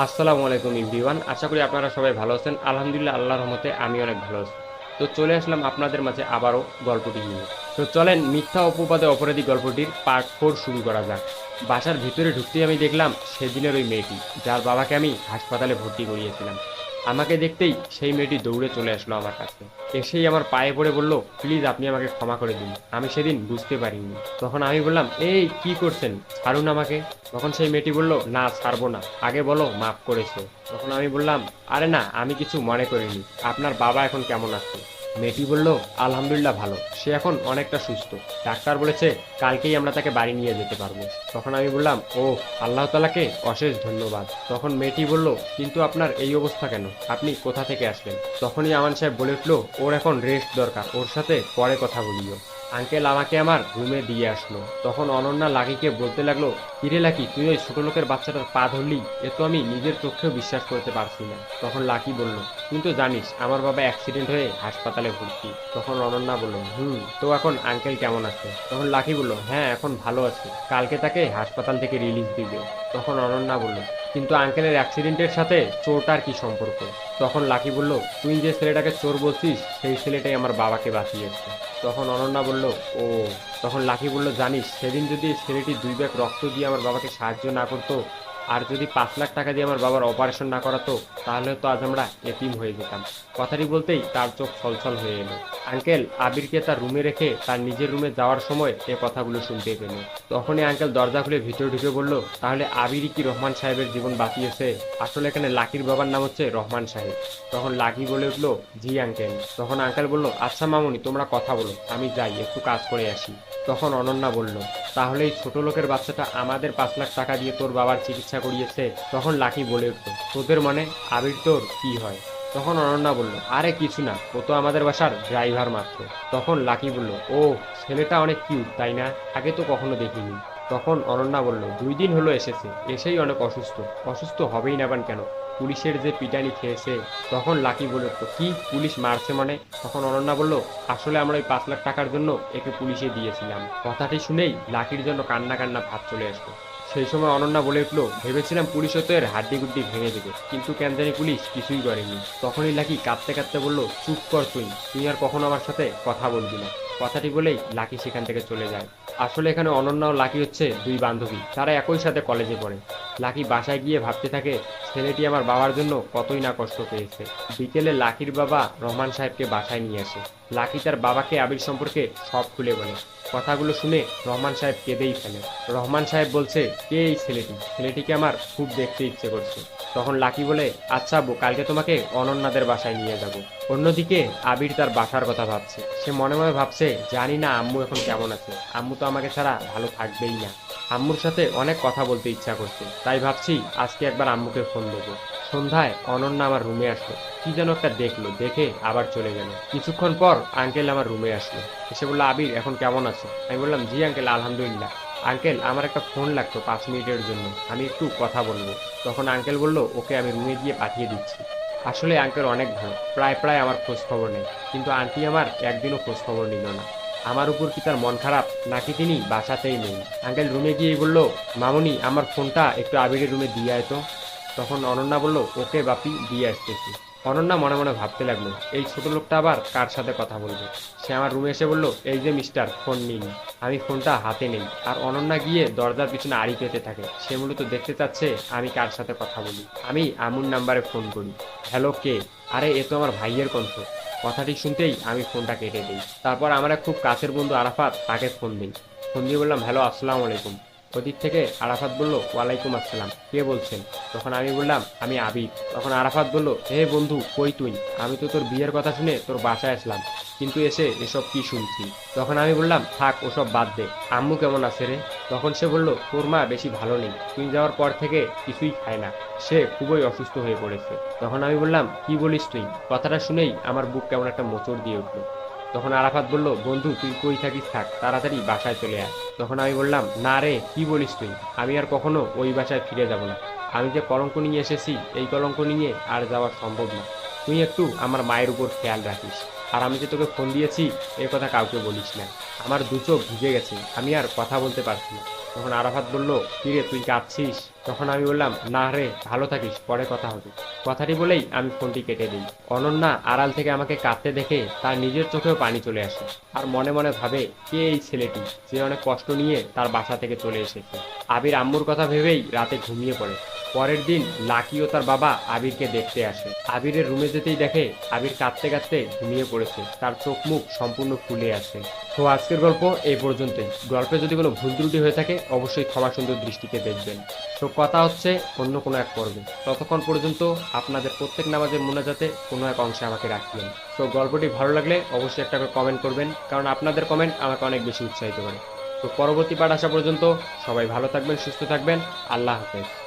আসসালামু আলাইকুম এভরিওয়ান, আশা করি আপনারা সবাই ভালো আছেন। আলহামদুলিল্লাহ, আল্লাহর রহমতে আমি অনেক ভালো আছি। তো চলে আসলাম আপনাদের মাঝে আবারও গল্পটি নিয়ে। তো চলেন মিথ্যা অপবাদে অপরাধী গল্পটির পার্ট 4 শুরু করা যাক। বাসার ভিতরে ঢুকতেই আমি দেখলাম সেদিনের ওই মেয়েটি, যার বাবাকে আমি হাসপাতালে ভর্তি করিয়েছিলাম। আমাকে দেখতেই সেই মেয়েটি দৌড়ে চলে আসলো আমার কাছে। এসেই আমার পায়ে পড়ে বলল, প্লিজ আপনি আমাকে ক্ষমা করে দিন, আমি সেদিন বুঝতে পারিনি। তখন আমি বললাম, এই কি করছেন, ছাড়ুন আমাকে। তখন সেই মেয়েটি বলল, না ছাড়বো না, আগে বলো মাফ করেছো। তখন আমি বললাম, আরে না, আমি কিছু মনে করিনি। আপনার বাবা এখন কেমন আছে? মেয়েটি বলল, আলহামদুলিল্লাহ ভালো, সে এখন অনেকটা সুস্থ। ডাক্তার বলেছে কালকেই আমরা তাকে বাড়ি নিয়ে যেতে পারবো। তখন আমি বললাম, ও, আল্লাহ তাআলাকে অশেষ ধন্যবাদ। তখন মেয়েটি বলল, কিন্তু আপনার এই অবস্থা কেন, আপনি কোথা থেকে আসলেন? তখনই আমান সাহেব বলে উঠল, ওর এখন রেস্ট দরকার, ওর সাথে পরে কথা বলিও। আঙ্কেল আমাকে আমার রুমে দিয়ে আসলো। তখন অনন্যা লাকিকে বলতে লাগলো, কিরে লাকি, তুই ওই ছোট লোকের বাচ্চাটার পা ধরলি? এ তো আমি নিজের চোখেও বিশ্বাস করতে পারছি না। তখন লাকি বলল, তুই তো জানিস আমার বাবা অ্যাক্সিডেন্ট হয়ে হাসপাতালে ভর্তি। তখন অনন্যা বলল, তো এখন আঙ্কেল কেমন আছে? তখন লাকি বলল, হ্যাঁ এখন ভালো আছে, কালকে তাকে হাসপাতাল থেকে রিলিজ দিবে। তখন অনন্যা বলল, কিন্তু আঙ্কেলের অ্যাক্সিডেন্টের সাথে চোরটার কি সম্পর্ক? তখন লাকি বলল, তুই যে ছেলেটাকে চোর বলছিস সেই ছেলেটাই আমার বাবাকে বাঁচিয়েছে। তখন অনন্যা বলল, ও। তখন লাকি বলল, জানিস সেদিন যদি ছেলেটি 2 ব্যাগ রক্ত দিয়ে আমার বাবাকে সাহায্য না করতো, আর যদি 5 লাখ টাকা দিয়ে আমার বাবার অপারেশন না করাতো, তাহলে তো আজ আমরা এতিম হয়ে যেতাম। কথাটি বলতেই তার চোখ ছলছল হয়ে এলো। আঙ্কেল আবিরকে তার রুমে রেখে তার নিজের রুমে যাওয়ার সময় এ কথাগুলো শুনতে পেল। তখনই আঙ্কেল দরজা খুলে ভিতরে ঢুকে বলল, তাহলে আবিরই কি রহমান সাহেবের জীবন বাঁচিয়েছে? আসলে এখানে লাকির বাবার নাম হচ্ছে রহমান সাহেব। তখন লাকি বলে উঠলো, জি আঙ্কেল। তখন আঙ্কেল বলল, আচ্ছা মামুনি, তোমরা কথা বলো, আমি যাই একটু কাজ করে আসি। তখন অনন্যা বলল, তাহলে এই ছোট লোকের বাচ্চাটা আমাদের 5 লাখ টাকা দিয়ে তোর বাবার চিকিৎসা করিয়েছে? তখন লাকি বলে উঠল, তোদের মানে আবির তোর কি হয়? তখন অনন্যা বলল, আরে কিছু না, ও তো আমাদের বাসার ড্রাইভার মাত্র। তখন লাকি বলল, ও, ছেলেটা অনেক কিউট তাই না? আগে তো কখনো দেখিনি। তখন অনন্যা বলল, 2 দিন হলো এসেছে, এসেই অনেক অসুস্থ। অসুস্থ হবেই না বান কেন, পুলিশের যে পিটানি খেয়েছে। তখন লাকি বলে উঠল, কি পুলিশ মারছে মানে? তখন অনন্যা বলল, আসলে আমরা ওই 5 লাখ টাকার জন্য একে পুলিশে দিয়েছিলাম। কথাটি শুনেই লাকির জন্য কান্না কান্না ভাব চলে আসলো। সেই সময় অনন্যা বলে উঠল, ভেবেছিলাম পুলিশ হয়তো এর হাড্ডি গুড্ডি ভেঙে দেবে, কিন্তু কেন জানি পুলিশ কিছুই করেনি। তখনই লাকি কাঁদতে কাঁদতে বলল, চুপ কর তুই, তুই আর কখনো আমার সাথে কথা বলবি না। কথাটি বলেই লাকি সেখান থেকে চলে যায়। আসলে এখানে অনন্যা ও লাকি হচ্ছে 2 বান্ধবী, তারা একই সাথে কলেজে পড়ে। লাকি বাসায় গিয়ে ভাবতে থাকে, ছেলেটি আমার বাবার জন্য কতই না কষ্ট পেয়েছে। বিকেলে লাকির বাবা রহমান সাহেবকে বাসায় নিয়ে আসে। লাকি তার বাবাকে আবির সম্পর্কে সব খুলে বলে। কথাগুলো শুনে রহমান সাহেব কেঁদেই ফেলে। রহমান সাহেব বলছে, কে এই ছেলেটি? ছেলেটিকে আমার খুব দেখতে ইচ্ছে করছে। তখন লাকি বলে, আচ্ছা আব্বু, কালকে তোমাকে অনন্যাদের বাসায় নিয়ে যাব। অন্যদিকে আবির তার বাসার কথা ভাবছে। সে মনে মনে ভাবছে, জানি না আম্মু এখন কেমন আছে, আম্মু তো আমাকে ছাড়া ভালো থাকবেই না। আম্মুর সাথে অনেক কথা বলতে ইচ্ছা করছে, তাই ভাবছি আজকে একবার আম্মুকে ফোন দেবো। সন্ধ্যায় অনন্যা আমার রুমে আসলো। কি যেন একটা দেখলো, দেখে আবার চলে গেল। কিছুক্ষণ পর আঙ্কেল আমার রুমে আসলো। এসে বললো, আবির এখন কেমন আছো? আমি বললাম, জি আঙ্কেল, আলহামদুলিল্লাহ। আঙ্কেল আমার একটা ফোন লাগতো 5 মিনিটের জন্য, আমি একটু কথা বলবো। তখন আঙ্কেল বলল, ওকে আমি রুমে গিয়ে পাঠিয়ে দিচ্ছি। আসলে আঙ্কেল অনেক ভালো, প্রায় প্রায় আমার খোঁজ খবর নেই, কিন্তু আন্টি আমার একদিনও খোঁজ খবর নিল না। আমার উপর কি তার মন খারাপ, নাকি তিনি বাসাতেই নেই? আঙ্কেল রুমে গিয়েই বলল, মামুনি আমার ফোনটা একটু আবিরের রুমে দিয়ে আয় তো। তখন অনন্যা বলল, ওকে বাপি, দিয়ে আসতেছি। অনন্যা মনে মনে ভাবতে লাগলো, এই ছোট লোকটা আবার কার সাথে কথা বলবে। সে আমার রুমে এসে বলল, এই যে মিস্টার, ফোন নিন। আমি ফোনটা হাতে নেই, আর অনন্যা গিয়ে দরজার পিছনে আড়ি পেতে থাকে। সে মূলত দেখতে চাচ্ছে আমি কার সাথে কথা বলি। আমি আমুর নাম্বারে ফোন করি। হ্যালো, কে? আরে এ তো আমার ভাইয়ের কণ্ঠ। কথাটি শুনতেই আমি ফোনটা কেটে দিই। তারপর আমার এক খুব কাছের বন্ধু আরাফাত, তাকে ফোন দিই। ফোন দিয়ে বললাম, হ্যালো, আসসালামু আলাইকুম। ওদিক থেকে আরাফাত বলল, ওয়ালাইকুম আসসালাম, কে বলছেন? তখন আমি বললাম, আমি আবির। তখন আরাফাত বলল, হে বন্ধু, কই তুই? আমি তো তোর বিয়ের কথা শুনে তোর বাসায় আসলাম, কিন্তু এসে এসব কি শুনছি? তখন আমি বললাম, থাক ওসব বাদ দে, আম্মু কেমন আছে রে? তখন সে বলল, তোর মা বেশি ভালো নেই, তুই যাওয়ার পর থেকে কিছুই খায় না, সে খুবই অসুস্থ হয়ে পড়েছে। তখন আমি বললাম, কি বলিস তুই? কথাটা শুনেই আমার বুক কেমন একটা মোচড় দিয়ে উঠল। তখন আরাফাত বলল, বন্ধু তুই কই থাকিস থাক, তাড়াতাড়ি বাসায় চলে আয়। তখন আমি বললাম, না রে, কি বলিস তুই? আমি আর কখনো ওই বাসায় ফিরে যাব না। আমি যে কলঙ্ক নিয়ে এসেছি, এই কলঙ্ক নিয়ে আর যাওয়া সম্ভব না। তুই একটু আমার মায়ের উপর খেয়াল রাখিস। আর আমি যে তোকে ফোন দিয়েছি, এ কথা কাউকে বলিস না। আমার 2 চোখ ভিজে গেছে, আমি আর কথা বলতে পারছি না। তখন আরাফাত বলল, কিরে তুই কাঁদছিস? তখন আমি বললাম, না রে, ভালো থাকিস, পরে কথা হবে। কথাটি বলেই আমি ফোনটি কেটে দিই। অনন্যা আড়াল থেকে আমাকে কাঁদতে দেখে তার নিজের চোখেও পানি চলে আসে, আর মনে মনে ভাবে, কে এই ছেলেটি যে অনেক কষ্ট নিয়ে তার বাসা থেকে চলে এসেছে। আবির আম্মুর কথা ভেবেই রাতে ঘুমিয়ে পড়ে। পরের দিন লাকি ও তার বাবা আবিরকে দেখতে আসে। আবিরের রুমে যেতেই দেখে আবির কাঁদতে কাঁদতে ঘুমিয়ে পড়েছে, তার চোখ মুখ সম্পূর্ণ ফুলে আছে। তো আজকের গল্প এই পর্যন্তই। গল্পে যদি কোনো ভুল ত্রুটি হয়ে থাকে অবশ্যই ক্ষমা সুন্দর দৃষ্টিতে দেখবেন। তো কথা হচ্ছে অন্য কোনো এক পর্বে। ততক্ষণ পর্যন্ত আপনাদের প্রত্যেক নামাজের মোনাজাতে কোনো এক অংশে আমাকে রাখবেন। তো গল্পটি ভালো লাগলে অবশ্যই একটা করে কমেন্ট করবেন, কারণ আপনাদের কমেন্ট আমাকে অনেক বেশি উৎসাহিত করে। তো পরবর্তী পাঠ আসা পর্যন্ত সবাই ভালো থাকবেন, সুস্থ থাকবেন। আল্লাহ হাফেজ।